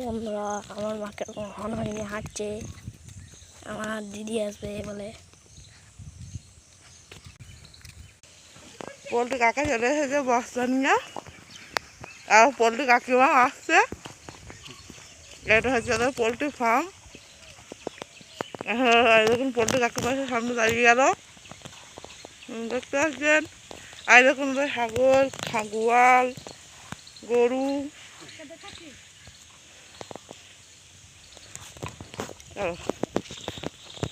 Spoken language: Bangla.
বন্ধুরা, আমার মাকে মনে হয় নিয়ে হাঁটছে, আমার দিদি আসবে বলে। পোল্ট্রি কাকা চলে এসেছে বস্তা নিয়ে, আর পোল্ট্রি কাকিমা আসছে। এটা হচ্ছে ওদের পোল্ট্রি ফার্ম। দেখুন পোল্ট্রি কাকিমা সামনে দাঁড়িয়ে গেল, দেখতে পাচ্ছেন। আর দেখুন ওদের ছাগল, গোয়াল, গরু। চলো।